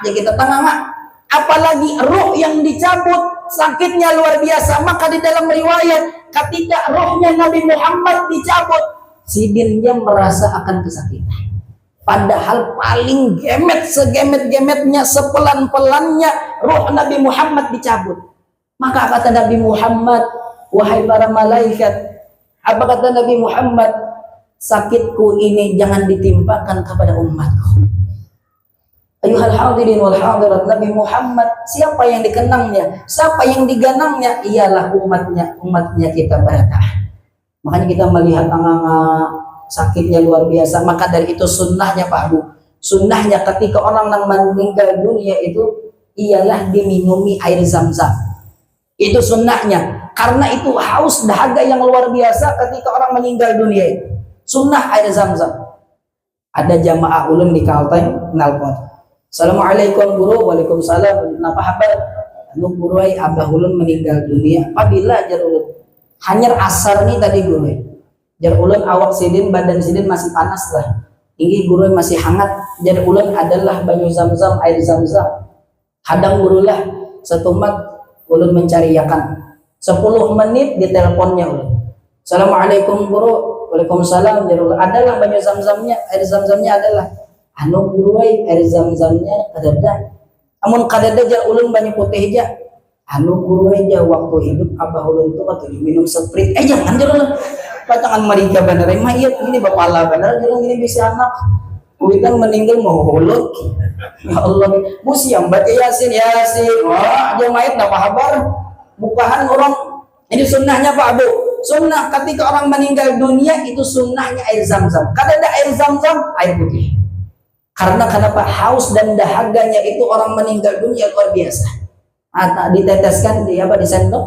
ya kita tengah-tengah. Apalagi ruh yang dicabut, sakitnya luar biasa. Maka di dalam riwayat, ketika ruhnya Nabi Muhammad dicabut, sidinnya merasa akan kesakitan. Padahal paling gemet, segemet-gemetnya, sepelan-pelannya ruh Nabi Muhammad dicabut. Maka kata Nabi Muhammad, wahai para malaikat, apa kata Nabi Muhammad? Sakitku ini jangan ditimpakan kepada umatku. Ayuhal hadirin wal hadirat, Nabi Muhammad siapa yang dikenangnya, siapa yang diganangnya? Ialah umatnya kita barakah. Makanya kita melihat sakitnya luar biasa. Maka dari itu sunnahnya Pak Bu, sunnahnya ketika orang yang meninggal dunia itu ialah diminumi air zam-zam. Itu sunnahnya, karena itu haus dahaga yang luar biasa ketika orang meninggal dunia itu. Sunnah air zam-zam. Ada jamaah ulun di Kalteng nalpot, Assalamualaikum guru. Waalaikumsalam. Napa kabar? Anu guru ai abah ulun meninggal dunia. Apabila jar ulun hanyar asar nih tadi guru. Jar ulun awak sidin, badan sidin masih panas lah. Ini guru masih hangat. Jar ulun adalah banyu zam-zam, air zam-zam. Hadang guru lah setumat ulun mencariakan. 10 menit di teleponnya ulun. Assalamualaikum guru. Waalaikumsalam. Jar ulun adalah banyu zam-zamnya, air zam-zamnya adalah. Anu guruai air zam-zamnya kadada. Amun kadada jar ulun banyak putih aja. Anu guruai aja waktu hidup abah ulun itu waktu minum Sprite. Jangan jar ulun. Patangan mereka bener emang iya ini bapala bener jar ini bisa anak. Uitan meninggal mau hulut. Ya Allah, musiam baca Yasin. Wah, aja mayat apa kabar? Bukahan orang. Ini sunnahnya Pak Abu. Sunnah ketika orang meninggal dunia itu sunnahnya air zam-zam. Kadada air zam-zam, air putih. Karena kenapa? Haus dan dahaganya itu orang meninggal dunia luar biasa. Diteteskan di apa, di sendok.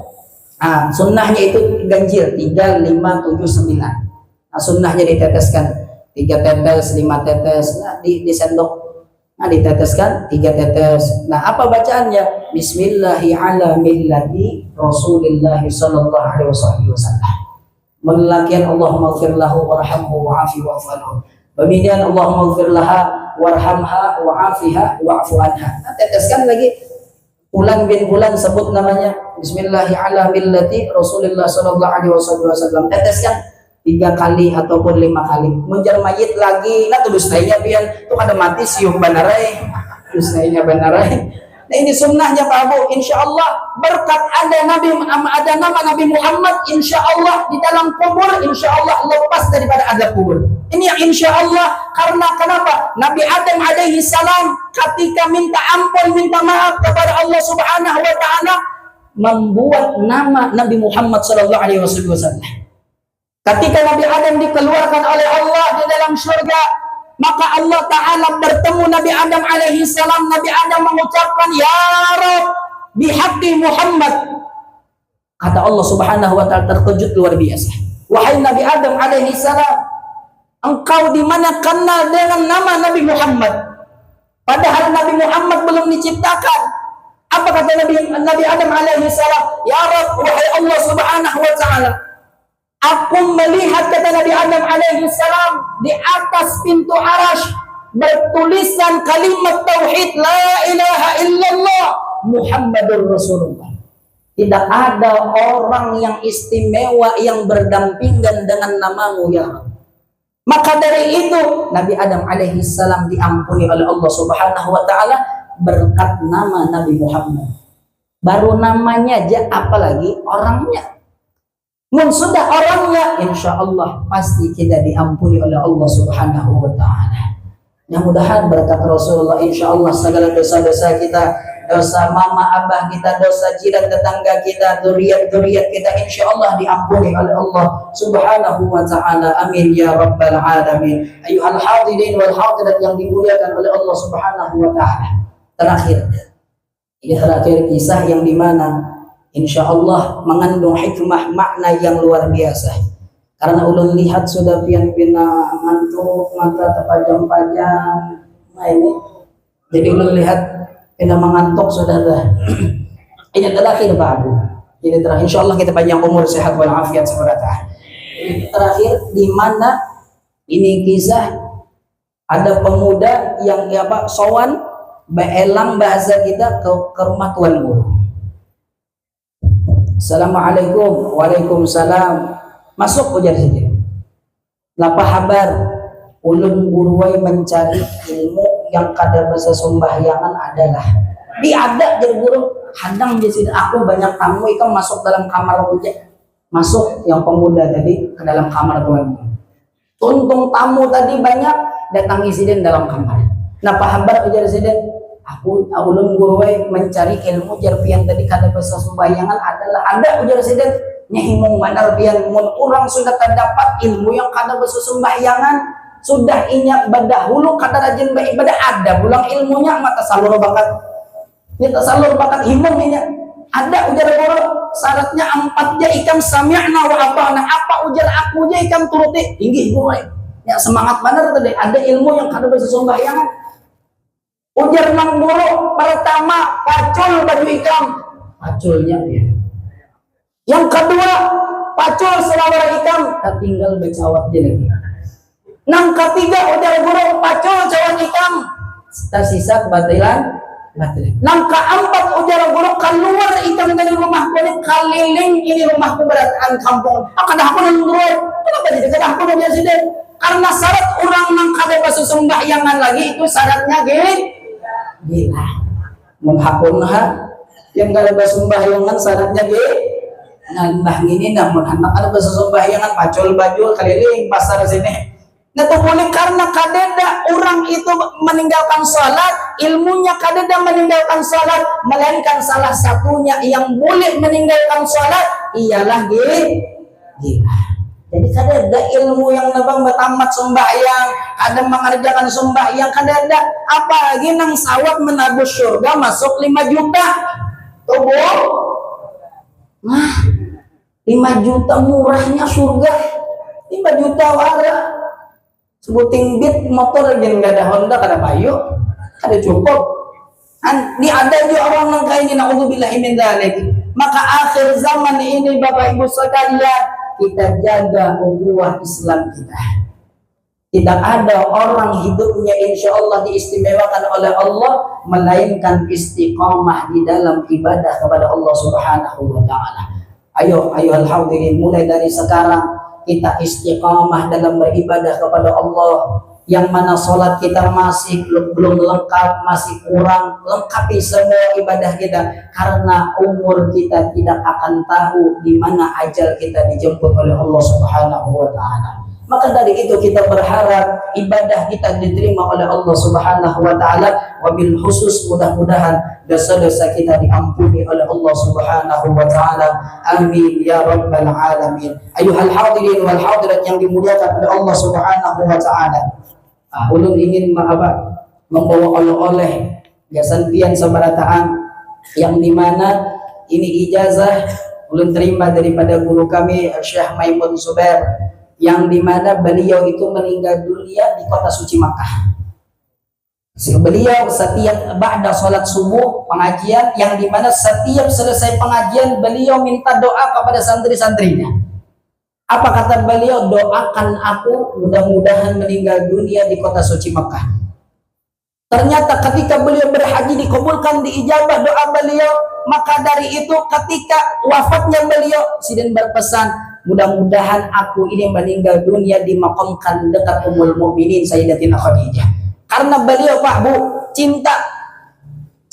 Sunnahnya itu ganjil 3, 5, 7, 9. Sunnahnya diteteskan 3 tetes, 5 tetes. Di sendok. Diteteskan 3 tetes. Apa bacaannya? Bismillahi ala millati Rasulillahi sallallahu alaihi wasallam. Melakian Allahumma ighfir lahu warhamhu wa'afi wa'fu anhu. Kemudian Allahumma ighfir laha warhamha wa'afiha wa'fu anha. Teteskan lagi bulan bin bulan sebut namanya Bismillahi ala millati Rasulullah sallallahu alaihi wasallam. Teteskan 3 kali ataupun 5 kali. Munjar mayit lagi, terus tanya pian tuh kada mati siuk banarai. Terus tanya banarai. Ini sunnahnya Pak Abu. Insya Allah berkat ada nama Nabi Muhammad, insya Allah di dalam kubur, insya Allah lepas daripada azab kubur. Ini yang insya Allah. Karena kenapa? Nabi Adam alaihi salam ketika minta ampun, minta maaf kepada Allah Subhanahu wa taala, membuat nama Nabi Muhammad sallallahu alaihi wasallam. Ketika Nabi Adam dikeluarkan oleh Allah di dalam surga, maka Allah Ta'ala bertemu Nabi Adam alaihi salam. Nabi Adam mengucapkan, Ya Rabb, bihaqqi Muhammad. Kata Allah Subhanahu wa ta'ala terkejut luar biasa. Wahai Nabi Adam alaihi salam, engkau dimana kenal dengan nama Nabi Muhammad? Padahal Nabi Muhammad belum diciptakan. Apa kata Nabi Adam alaihi salam? Ya Rabb, wahai Allah Subhanahu wa ta'ala, aku melihat, kata Nabi Adam alaihi salam, di atas pintu arasy bertulisan kalimat tauhid, la ilaha illallah Muhammadur Rasulullah. Tidak ada orang yang istimewa yang berdampingan dengan namamu ya Rabb. Maka dari itu Nabi Adam alaihi salam diampuni oleh Allah Subhanahu wa taala berkat nama Nabi Muhammad. Baru namanya aja, apalagi orangnya. Sudah orangnya, insya Allah pasti kita diampuni oleh Allah Subhanahu wa ta'ala. Mudah-mudahan berkat Rasulullah, insya Allah segala dosa-dosa kita dosa mama abah kita, dosa jiran tetangga kita, dzurriyyat kita insyaallah diampuni oleh Allah Subhanahu wa taala. Amin ya rabbal alamin. Ayuhal hadirin wal hadirat yang dimuliakan oleh Allah Subhanahu wa taala. Ini terakhir kisah yang dimana insyaallah mengandung hikmah makna yang luar biasa. Karena ulun lihat sudah pian-pian ngantuk, mata terpajang-pajang. Nah ini, jadi ulun lihat pina mengantuk saudara. Ini terakhir Pak Abu. Ini terakhir. Insyaallah kita panjang umur, sehat walafiat semoga. Ini terakhir di mana ini kisah ada pemuda yang sowan beelang bahasa kita ke rumah tuan guru. Assalamualaikum. Waalaikumsalam. Masuk ujar saja. Lapa habar ulun guruai mencari ilmu yang kada bahasa sembahyangan adalah diada jadi guru hadang di sini aku banyak tamu ikam masuk dalam kamar aja. Masuk yang pemuda tadi ke dalam kamar tuan. Untung tamu tadi banyak datang insiden dalam kamar. Nah habar ujar saja aku ulun guruai mencari ilmu jarpian tadi kada bahasa sembahyangan adalah ada ujar saja nyahimung manar bian mun orang sudah terdapat ilmu yang kada bersusembahyangan sudah inyak badahulu kada rajin beribadah ada pulang ilmunya mata salur bakat kita salur bakat himung inyak ada ujar guru syaratnya 4 ja ikam sami'na wa ata'na apa ujar aku ja ikam turuti tinggi guru ya semangat benar tadi ada ilmu yang kada bersusembahyangan ujar nang guru pertama pacul baju ikam paculnya ya. Yang kedua, pacul selawar hitam, tak tinggal bercawat dia lagi. Nang ketiga, ujar guru, pacul cawan hitam, tersisa batilan. Nang keempat, ujar guru, keluar hitam dari rumahku ini, keliling ini rumahku berataan kampung. Kada aku nang guru, kenapa jadi kada aku nang biasa deh? Karena syarat orang nang kada bersusembahyangan lagi itu syaratnya gila. Menghapun yang kada bersusembahyangan syaratnya nah ini namun anak ada bersusembahyangan pacul baju keliling pasar sini. Nah itu boleh karena kadeda orang itu meninggalkan sholat, ilmunya kadeda meninggalkan sholat, melainkan salah satunya yang boleh meninggalkan sholat ialah gila. Jadi kadeda ilmu yang nabang bertamat sembahyang, ada mengerjakan sembahyang, kadeda apalagi nang sawat menabus surga masuk 5 juta. Tubuh. Nah, 5 juta murahnya surga. 5 juta wara. Sebuting bit motor aja nggak ada Honda, kada payu, kada cukup. Ini ada juga orang yang kayak ini, naudzubillahi min dzalik. Maka akhir zaman ini Bapak Ibu sekalian, kita jaga ukhuwah Islam kita. Tidak ada orang hidupnya insya Allah diistimewakan oleh Allah melainkan istiqamah di dalam ibadah kepada Allah Subhanahu wa taala. Ayo al-hadirin, mulai dari sekarang kita istiqamah dalam beribadah kepada Allah. Yang mana sholat kita masih belum lengkap, masih kurang, lengkapi semua ibadah kita, karena umur kita tidak akan tahu di mana ajal kita dijemput oleh Allah Subhanahu wa taala. Maka dari itu kita berharap ibadah kita diterima oleh Allah Subhanahu wa taala, wabil khusus mudah-mudahan dosa-dosa kita diampuni oleh Allah Subhanahu wa taala. Amin ya rabbal alamin. Ayuhal hadirin wal hadirat yang dimuliakan oleh Allah Subhanahu wa taala. Ulun ingin membawa oleh-oleh gasan pian sabarataan yang dimana ini ijazah ulun terima daripada guru kami Syekh Maimun Zubair, yang dimana beliau itu meninggal dunia di kota suci Makkah. Beliau setiap ba'da sholat subuh pengajian, yang dimana setiap selesai pengajian beliau minta doa kepada santri-santrinya. Apa kata beliau? Doakan aku mudah-mudahan meninggal dunia di kota suci Makkah. Ternyata ketika beliau berhaji dikabulkan, diijabah doa beliau. Maka dari itu ketika wafatnya beliau, sidin berpesan, mudah-mudahan aku ini meninggal dunia dimakamkan dekat Ummul Mukminin Sayyidatina Khadijah. Karena beliau Pak Bu cinta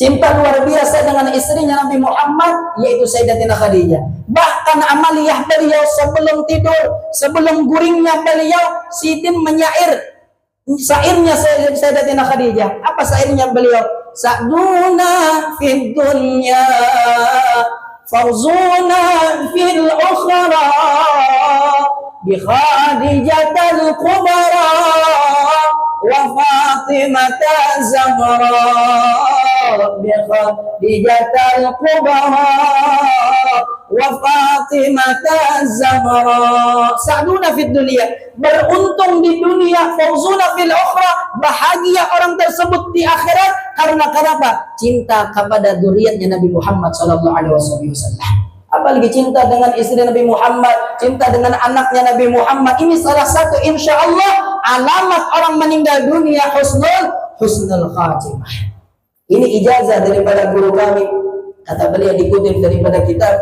luar biasa dengan istrinya Nabi Muhammad, yaitu Sayyidatina Khadijah. Bahkan amaliyah beliau sebelum tidur, sebelum guringnya beliau, sidin menyair syairnya Sayyidatina Khadijah. Apa syairnya beliau? sa'duna fid dunya fawzuna fil ukhra bi Khadijatul Kubra wa Fatimah Zahra bi Khadijatul Kubra wa Fatimah Zahra. Sa'duna fid dunya, beruntung di dunia, fawzuna fil ukhra, bahagia orang tersebut di akhirat. Karena kenapa? Cinta kepada zuriatnya Nabi Muhammad sallallahu alaihi wasallam. Apalagi cinta dengan istri Nabi Muhammad, cinta dengan anaknya Nabi Muhammad. Ini salah satu insya Allah alamat orang meninggal dunia husnul khatimah. Ini ijazah daripada guru kami. Kata beliau dikutip daripada kitab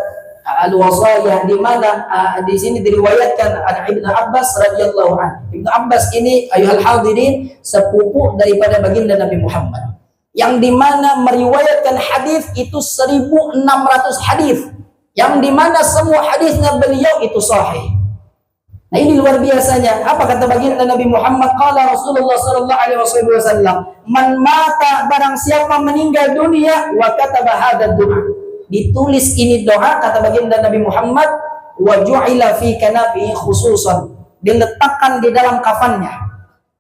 Al-Wasayah, di mana di sini diriwayatkan ada Ibnu Abbas radhiyallahu anhu. Ibnu Abbas ini ayuhal hadirin sepupu daripada baginda Nabi Muhammad, yang dimana meriwayatkan hadis itu 1.600 hadis, yang dimana semua hadisnya beliau itu sahih. Nah, ini luar biasanya. Apa kata baginda Nabi Muhammad? Qala Rasulullah sallallahu alaihi wasallam, "Man mata, barang siapa meninggal dunia, wa kataba hadzal du'a." Ditulis ini doa, kata baginda Nabi Muhammad, wa ju'ila fi kanafihi khususan, diletakkan di dalam kafannya.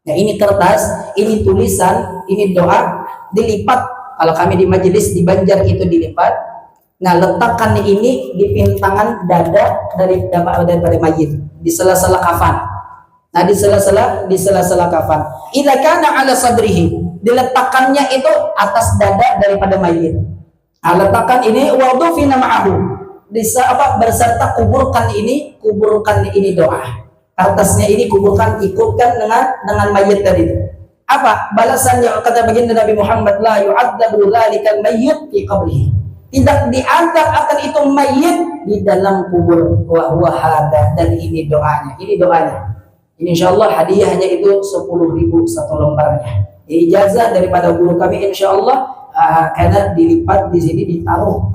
Nah, ini kertas, ini tulisan, ini doa, dilipat. Kalau kami di majelis di Banjar itu dilipat. Nah, letakkan ini di pintangan dada daripada mayit, di sela-sela kafan. Nah, di sela-sela kafan. Idza kana ala sadrihi, diletakkannya itu atas dada daripada mayit. Nah, letakkan ini wadufina ma'ahu, berserta kuburkan ini doa. Kertasnya ini kuburkan, ikutkan dengan mayit tadi. Apa balasannya? Kata baginda Nabi Muhammad, la yu'adzabu dzalikal mayyit fi qabrihi, tidak diazab akan itu mayit di dalam kubur. Wa huwa hada, dan ini doanya. Ini insyaallah hadiahnya itu 10.000 satu lembarnya. Ijazah daripada guru kami insyaallah. Karena dilipat di sini, ditaruh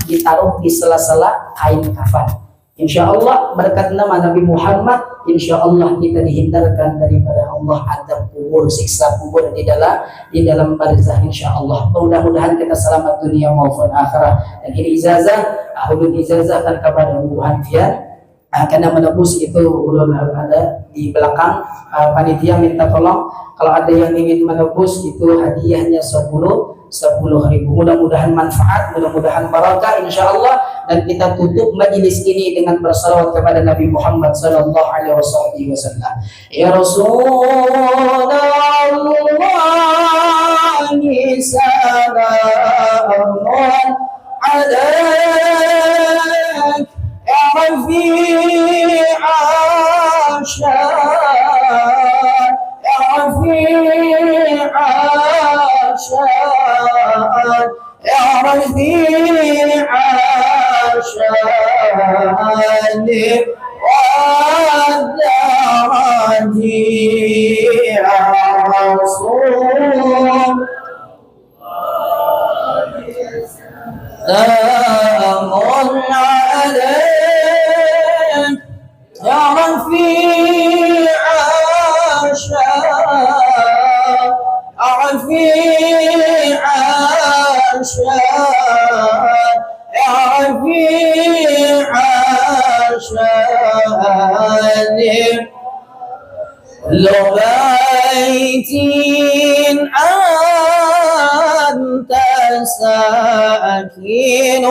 di sela-sela kain kafan. Insya Allah berkat nama Nabi Muhammad, insya Allah kita dihindarkan daripada Allah azab kubur, siksa kubur di dalam barzah. Insya Allah. Mudah-mudahan kita selamat dunia maupun akhirat. Dan ini ijazah, ulun ijazahkan kepada Bu Hanfian. Karena menebus itu ulun ada di belakang. Panitia minta tolong kalau ada yang ingin menebus itu hadiahnya 10.000. Mudah-mudahan manfaat, mudah-mudahan barakah insyaallah. Dan kita tutup majelis ini dengan bersalawat kepada Nabi Muhammad sallallahu alaihi wasallam. Ya Rasulullah salamun alaik ya rafi'a syah ya rafi'a syah ya rafi'a syahni wa daraji ya Rasul salamun alaik ya rafi'a syah rafi'a syah ya rafi'a syahni kullu baitin anta sakinuhu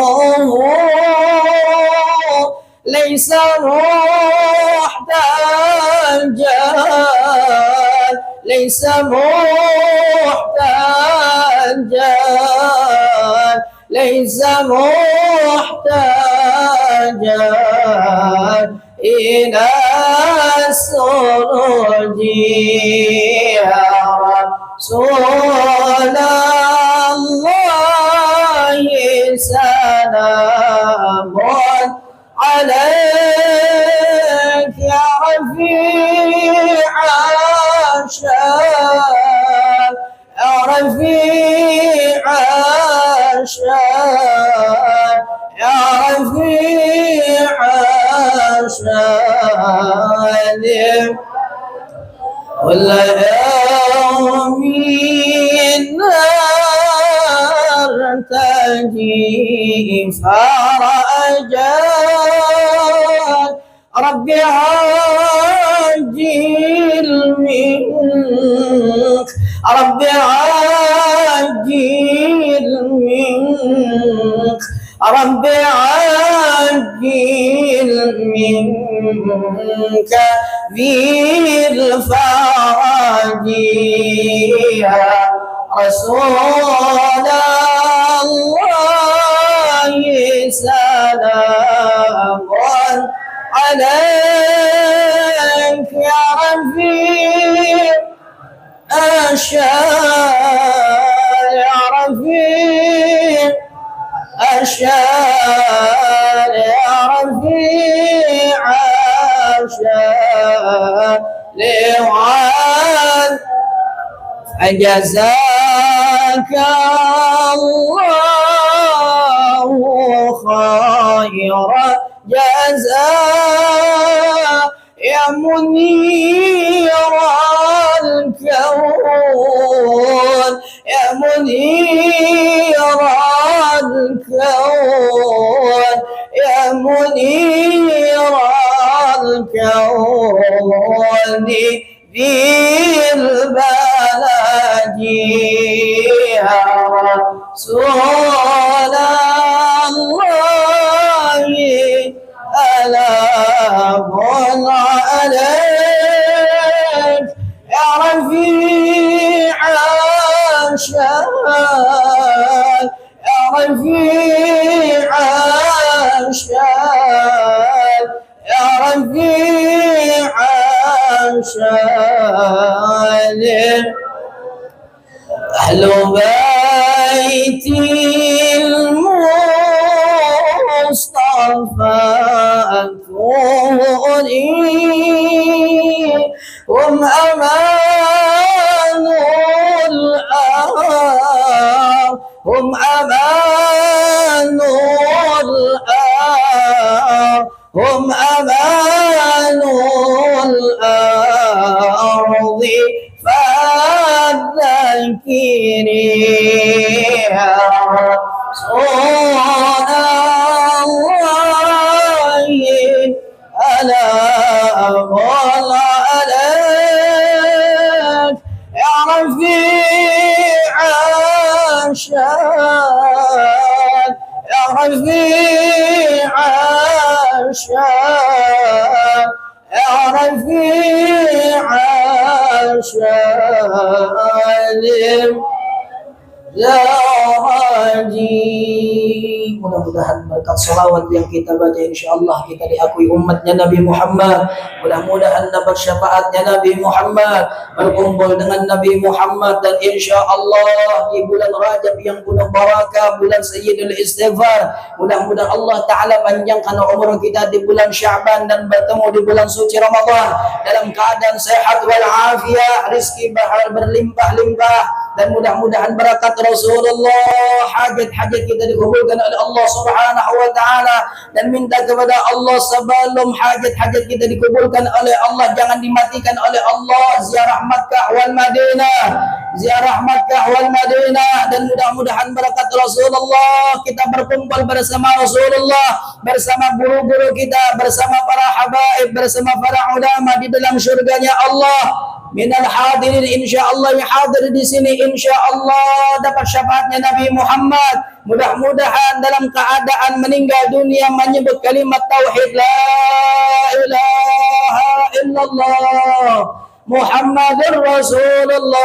laysa muhtajan laysa muhtajan laysa muhtajan ila suruji ya Rasulullah salamun alaik ya rafi'a syah ya rafi'a syah ya rafi'a syah wal yawmin فرجا رب عاجل منك رب عاجل منك رب عاجل منك في الفرج يا رسول الله سلام عليك يا رفيق أشار يا رفيق أشار يا رفيع أشار لوعد جزاك الله خير جزاء يا منير الكون يا منير الكون يا منير الكون في البلد يا رسول الله سلام عليك يا رفيع الشان يا رفيع الشان يا رفيع الشان أهل بيت المصطفى كوني هم أمان الأرض هم أمان الأرض هم أمان الأرض فذكري يا رسول الله ألا أغل عليك يا رفيع الشان يا رفيع الشان يا رفيع الشان ya haji. Mudah-mudahan berkat salawat yang kita baca insyaallah kita diakui umatnya Nabi Muhammad. Mudah-mudahan dapat syafaatnya Nabi Muhammad, berkumpul dengan Nabi Muhammad, dan insyaallah di bulan Rajab yang penuh barakah, bulan Sayyidul Istighfar. Mudah-mudahan Allah Ta'ala panjangkan umur kita di bulan Sya'ban dan bertemu di bulan suci Ramadan dalam keadaan sehat walafiat, rizki bahar berlimpah-limpah, dan mudah-mudahan barakat Rasulullah, hajat-hajat kita dikabulkan oleh Allah Subhanahu wa Ta'ala, dan minta kepada Allah sebelum hajat-hajat kita dikabulkan oleh Allah jangan dimatikan oleh Allah ziarah Makkah wal Madinah, ziarah Makkah wal Madinah, dan mudah-mudahan barakat Rasulullah kita berkumpul bersama Rasulullah, bersama guru-guru kita, bersama para habaib, bersama para ulama di dalam surganya Allah. Minal hadirin insyaallah yang hadir di sini insyaallah dapat syafaatnya Nabi Muhammad. Mudah-mudahan dalam keadaan meninggal dunia menyebut kalimat tauhid la ilaha illallah Muhammadur Rasulullah.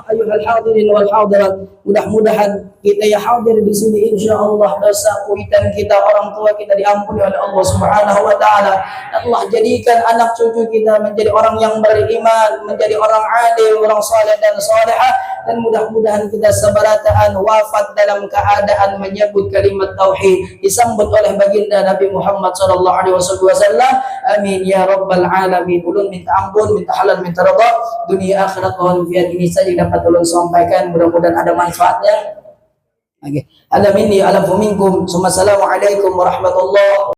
Ayuhal hadirin wal hadirat, mudah-mudahan kita yang hadir di sini insyaallah dosa kuitan kita, orang tua kita diampuni oleh Allah Subhanahu wa Ta'ala. Allah jadikan anak cucu kita menjadi orang yang beriman, menjadi orang alim, orang saleh dan salehah, dan mudah-mudahan kita sebarataan wafat dalam keadaan menyebut kalimat tauhid disambut oleh baginda Nabi Muhammad sallallahu alaihi wasallam. Amin ya rabbal alamin. Ulun minta ampun, minta halal, minta redha dunia akhirat. Mohon biar ini saja dapat ulun sampaikan, mudah-mudahan ada manfaatnya. Ada minni ala minkum. Assalamualaikum warahmatullahi